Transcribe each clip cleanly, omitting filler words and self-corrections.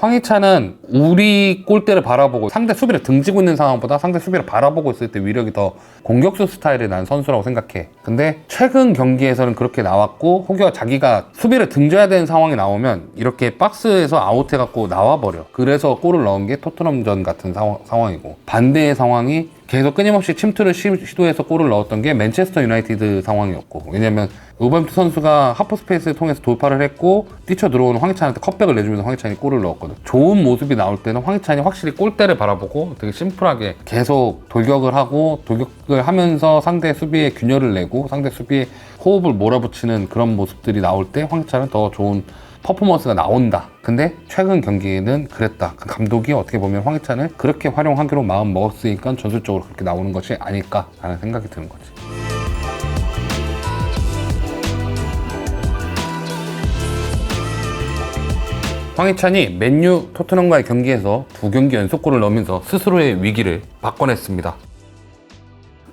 황희찬은 우리 골대를 바라보고 상대 수비를 등지고 있는 상황보다 상대 수비를 바라보고 있을 때 위력이 더 공격수 스타일의 난 선수라고 생각해. 근데 최근 경기에서는 그렇게 나왔고 혹여 자기가 수비를 등져야 되는 상황이 나오면 이렇게 박스에서 아웃해갖고 나와버려. 그래서 골을 넣은 게 토트넘전 같은 상황이고, 반대의 상황이 계속 끊임없이 침투를 시도해서 골을 넣었던 게 맨체스터 유나이티드 상황이었고, 왜냐면 울버햄튼 선수가 하프 스페이스를 통해서 돌파를 했고 뛰쳐 들어오는 황희찬한테 컵백을 내주면서 황희찬이 골을 넣었거든. 좋은 모습이 나올 때는 황희찬이 확실히 골대를 바라보고 되게 심플하게 계속 돌격을 하면서 상대 수비에 균열을 내고 상대 수비에 호흡을 몰아붙이는 그런 모습들이 나올 때 황희찬은 더 좋은 퍼포먼스가 나온다. 근데 최근 경기에는 그랬다. 감독이 어떻게 보면 황희찬을 그렇게 활용하기로 마음 먹었으니까 전술적으로 그렇게 나오는 것이 아닐까라는 생각이 드는 거지. 황희찬이 맨유 토트넘과의 경기에서 2경기 연속골을 넣으면서 스스로의 위기를 바꿔냈습니다.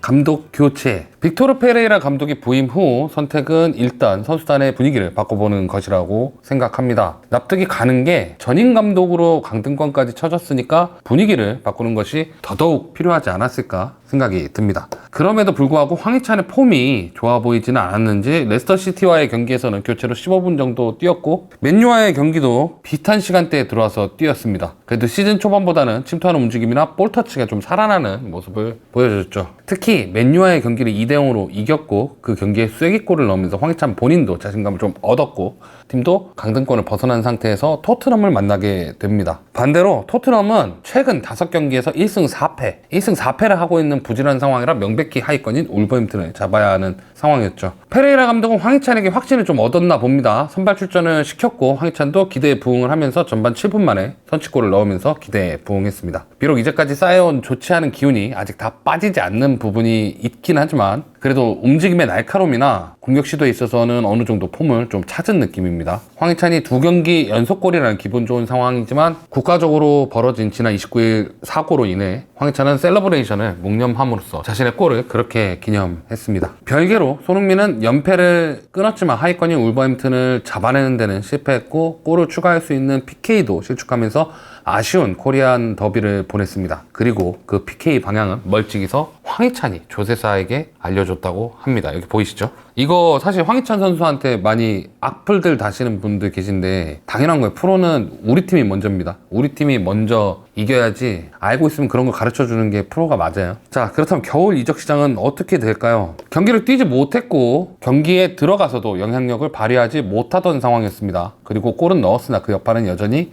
감독 교체. 빅토르 페레이라 감독이 부임 후 선택은 일단 선수단의 분위기를 바꿔보는 것이라고 생각합니다. 납득이 가는 게 전임 감독으로 강등권까지 쳐졌으니까 분위기를 바꾸는 것이 더더욱 필요하지 않았을까 생각이 듭니다. 그럼에도 불구하고 황희찬의 폼이 좋아 보이지는 않았는지 레스터시티와의 경기에서는 교체로 15분 정도 뛰었고 맨유와의 경기도 비슷한 시간대에 들어와서 뛰었습니다. 그래도 시즌 초반보다는 침투하는 움직임이나 볼터치가 좀 살아나는 모습을 보여줬죠. 특히 맨유와의 경기를 2대0으로 이겼고 그 경기에 쐐기골을 넣으면서 황희찬 본인도 자신감을 좀 얻었고 팀도 강등권을 벗어난 상태에서 토트넘을 만나게 됩니다. 반대로 토트넘은 최근 5경기에서 1승 4패를 하고 있는 부진한 상황이라 명백히 하위권인 울버햄튼을 잡아야 하는 상황이었죠. 페레이라 감독은 황희찬에게 확신을 좀 얻었나 봅니다. 선발 출전을 시켰고 황희찬도 기대에 부응을 하면서 전반 7분 만에 선취골을 넣으면서 기대에 부응했습니다. 비록 이제까지 쌓여온 좋지 않은 기운이 아직 다 빠지지 않는 부분이 있긴 하지만 그래도 움직임의 날카로움이나 공격 시도에 있어서는 어느 정도 폼을 좀 찾은 느낌입니다. 황희찬이 2경기 연속골이라는 기분 좋은 상황이지만 국가적으로 벌어진 지난 29일 사고로 인해 황희찬은 셀러브레이션을 묵념함으로써 자신의 골을 그렇게 기념했습니다. 별개로 손흥민은 연패를 끊었지만 하위권인 울버햄튼을 잡아내는 데는 실패했고 골을 추가할 수 있는 PK도 실축하면서 아쉬운 코리안 더비를 보냈습니다. 그리고 그 PK 방향은 멀찍이서 황희찬이 조세사에게 알려줬다고 합니다. 여기 보이시죠? 이거 사실 황희찬 선수한테 많이 악플들 다시는 분들 계신데 당연한 거예요. 프로는 우리 팀이 먼저입니다. 우리 팀이 먼저 이겨야지. 알고 있으면 그런 걸 가르쳐주는 게 프로가 맞아요. 자, 그렇다면 겨울 이적 시장은 어떻게 될까요? 경기를 뛰지 못했고 경기에 들어가서도 영향력을 발휘하지 못하던 상황이었습니다. 그리고 골은 넣었으나 그 여파는 여전히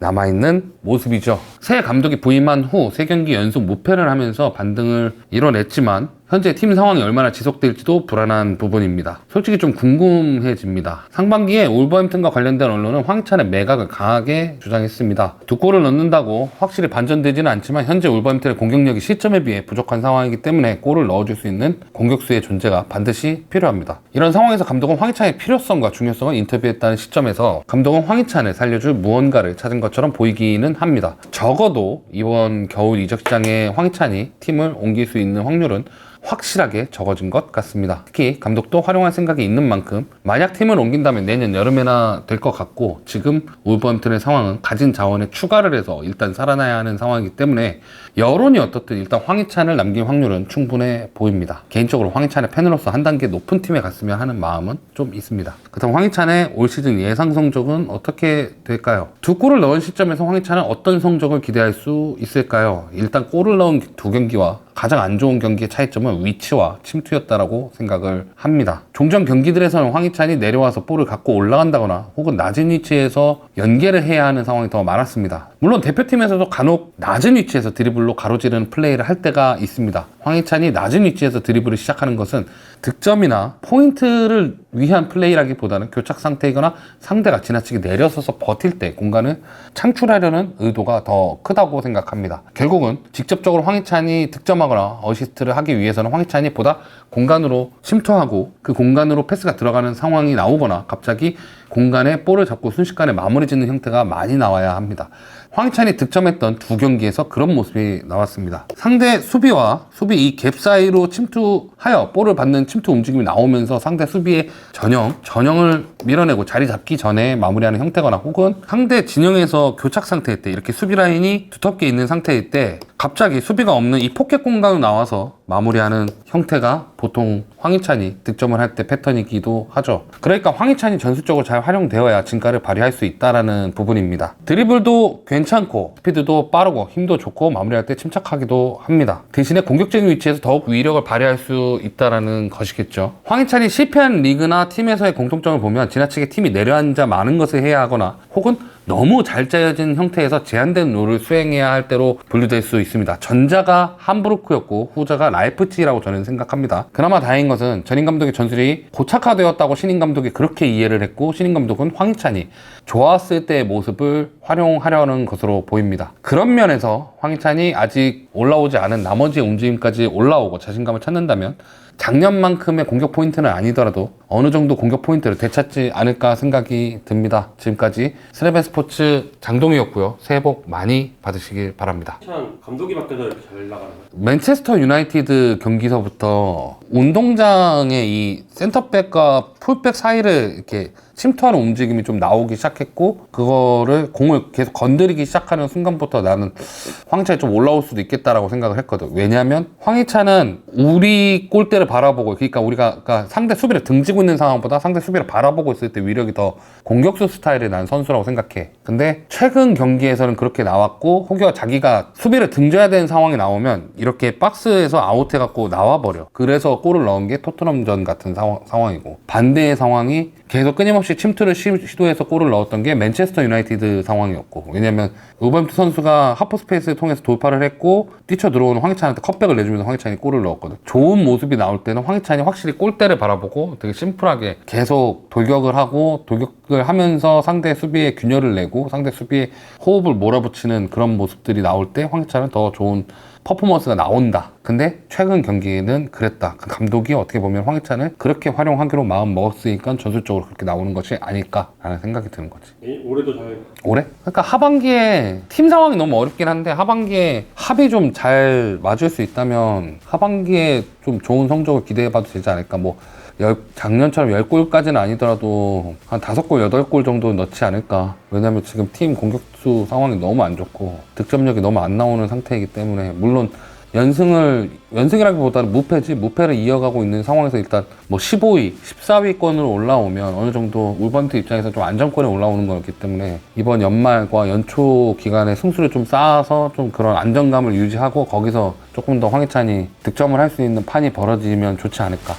남아있는 모습이죠. 새 감독이 부임한 후 3경기 연속 무패를 하면서 반등을 이뤄냈지만 현재 팀 상황이 얼마나 지속될지도 불안한 부분입니다. 솔직히 좀 궁금해집니다. 상반기에 울버햄튼과 관련된 언론은 황희찬의 매각을 강하게 주장했습니다. 2골을 넣는다고 확실히 반전되지는 않지만 현재 울버햄튼의 공격력이 시점에 비해 부족한 상황이기 때문에 골을 넣어줄 수 있는 공격수의 존재가 반드시 필요합니다. 이런 상황에서 감독은 황희찬의 필요성과 중요성을 인터뷰했다는 시점에서 감독은 황희찬을 살려줄 무언가를 찾은 것처럼 보이기는 합니다. 적어도 이번 겨울 이적 시장에 황희찬이 팀을 옮길 수 있는 확률은 확실하게 적어진 것 같습니다. 특히 감독도 활용할 생각이 있는 만큼 만약 팀을 옮긴다면 내년 여름에나 될 것 같고 지금 울버햄튼의 상황은 가진 자원에 추가를 해서 일단 살아나야 하는 상황이기 때문에 여론이 어떻든 일단 황희찬을 남길 확률은 충분해 보입니다. 개인적으로 황희찬의 팬으로서 한 단계 높은 팀에 갔으면 하는 마음은 좀 있습니다. 그렇다면 황희찬의 올 시즌 예상 성적은 어떻게 될까요? 2골을 넣은 시점에서 황희찬은 어떤 성적을 기대할 수 있을까요? 일단 골을 넣은 2경기와 가장 안 좋은 경기의 차이점은 위치와 침투였다라고 생각을 합니다. 종전 경기들에서는 황희찬이 내려와서 볼을 갖고 올라간다거나 혹은 낮은 위치에서 연계를 해야 하는 상황이 더 많았습니다. 물론 대표팀에서도 간혹 낮은 위치에서 드리블로 가로지르는 플레이를 할 때가 있습니다. 황희찬이 낮은 위치에서 드리블을 시작하는 것은 득점이나 포인트를 위한 플레이라기보다는 교착 상태이거나 상대가 지나치게 내려서서 버틸 때 공간을 창출하려는 의도가 더 크다고 생각합니다. 결국은 직접적으로 황희찬이 득점하거나 어시스트를 하기 위해서는 황희찬이 보다 공간으로 침투하고 그 공간으로 패스가 들어가는 상황이 나오거나 갑자기 공간에 볼을 잡고 순식간에 마무리 짓는 형태가 많이 나와야 합니다. 황희찬이 득점했던 두 경기에서 그런 모습이 나왔습니다. 상대 수비와 수비 이 갭 사이로 침투하여 볼을 받는 침투 움직임이 나오면서 상대 수비의 전형을 밀어내고 자리 잡기 전에 마무리하는 형태거나 혹은 상대 진영에서 교착 상태일 때 이렇게 수비 라인이 두텁게 있는 상태일 때 갑자기 수비가 없는 이 포켓 공간으로 나와서 마무리하는 형태가 보통 황희찬이 득점을 할 때 패턴이기도 하죠. 그러니까 황희찬이 전술적으로 잘 활용되어야 진가를 발휘할 수 있다는 부분입니다. 드리블도 괜찮고 스피드도 빠르고 힘도 좋고 마무리할 때 침착하기도 합니다. 대신에 공격적인 위치에서 더욱 위력을 발휘할 수 있다는 것이겠죠. 황희찬이 실패한 리그나 팀에서의 공통점을 보면 지나치게 팀이 내려앉아 많은 것을 해야 하거나 혹은 너무 잘 짜여진 형태에서 제한된 롤을 수행해야 할 때로 분류될 수 있습니다. 전자가 함부르크였고 후자가 라이프치히라고 저는 생각합니다. 그나마 다행인 것은 전임 감독의 전술이 고착화되었다고 신임 감독이 그렇게 이해를 했고 신임 감독은 황희찬이 좋았을 때의 모습을 활용하려는 것으로 보입니다. 그런 면에서 황희찬이 아직 올라오지 않은 나머지 움직임까지 올라오고 자신감을 찾는다면 작년만큼의 공격 포인트는 아니더라도 어느 정도 공격 포인트를 되찾지 않을까 생각이 듭니다. 지금까지 스레벤 스포츠 장동희였고요. 새해 복 많이 받으시길 바랍니다. 참 감독이 바뀌어서 이렇게 잘 나가는 거예요? 맨체스터 유나이티드 경기서부터 운동장의 이 센터백과 풀백 사이를 이렇게 침투하는 움직임이 좀 나오기 시작했고 그거를 공을 계속 건드리기 시작하는 순간부터 나는 황희찬이 좀 올라올 수도 있겠다라고 생각을 했거든. 왜냐하면 황희찬은 우리 골대를 바라보고 그러니까 상대 수비를 등지고 있는 상황보다 상대 수비를 바라보고 있을 때 위력이 더 공격수 스타일의 난 선수라고 생각해. 근데 최근 경기에서는 그렇게 나왔고 혹여 자기가 수비를 등져야 되는 상황이 나오면 이렇게 박스에서 아웃해갖고 나와버려. 그래서 골을 넣은 게 토트넘전 같은 상황이고 반대의 상황이 계속 끊임없이 침투를 시도해서 골을 넣었던 게 맨체스터 유나이티드 상황이었고 왜냐면 우버햄튼 선수가 하프 스페이스를 통해서 돌파를 했고 뛰쳐 들어오는 황희찬한테 컵백을 내주면서 황희찬이 골을 넣었거든. 좋은 모습이 나올 때는 황희찬이 확실히 골대를 바라보고 되게 심플하게 계속 돌격을 하면서 상대 수비에 균열을 내고 상대 수비에 호흡을 몰아붙이는 그런 모습들이 나올 때 황희찬은 더 좋은 퍼포먼스가 나온다. 근데 최근 경기에는 그랬다. 감독이 어떻게 보면 황희찬을 그렇게 활용하기로 마음 먹었으니까 전술적으로 그렇게 나오는 것이 아닐까라는 생각이 드는 거지. 올해도 잘... 올해? 그러니까 하반기에 팀 상황이 너무 어렵긴 한데 하반기에 합이 좀 잘 맞을 수 있다면 하반기에 좀 좋은 성적을 기대해봐도 되지 않을까. 뭐 작년처럼 10골까지는 아니더라도 한 5골, 8골 정도 넣지 않을까. 왜냐면 지금 팀 공격수 상황이 너무 안 좋고 득점력이 너무 안 나오는 상태이기 때문에 물론 연승이라기보다는 무패를 이어가고 있는 상황에서 일단 뭐 15위, 14위권으로 올라오면 어느 정도 울버햄튼 입장에서 좀 안정권에 올라오는 거였기 때문에 이번 연말과 연초 기간에 승수를 좀 쌓아서 좀 그런 안정감을 유지하고 거기서 조금 더 황희찬이 득점을 할 수 있는 판이 벌어지면 좋지 않을까.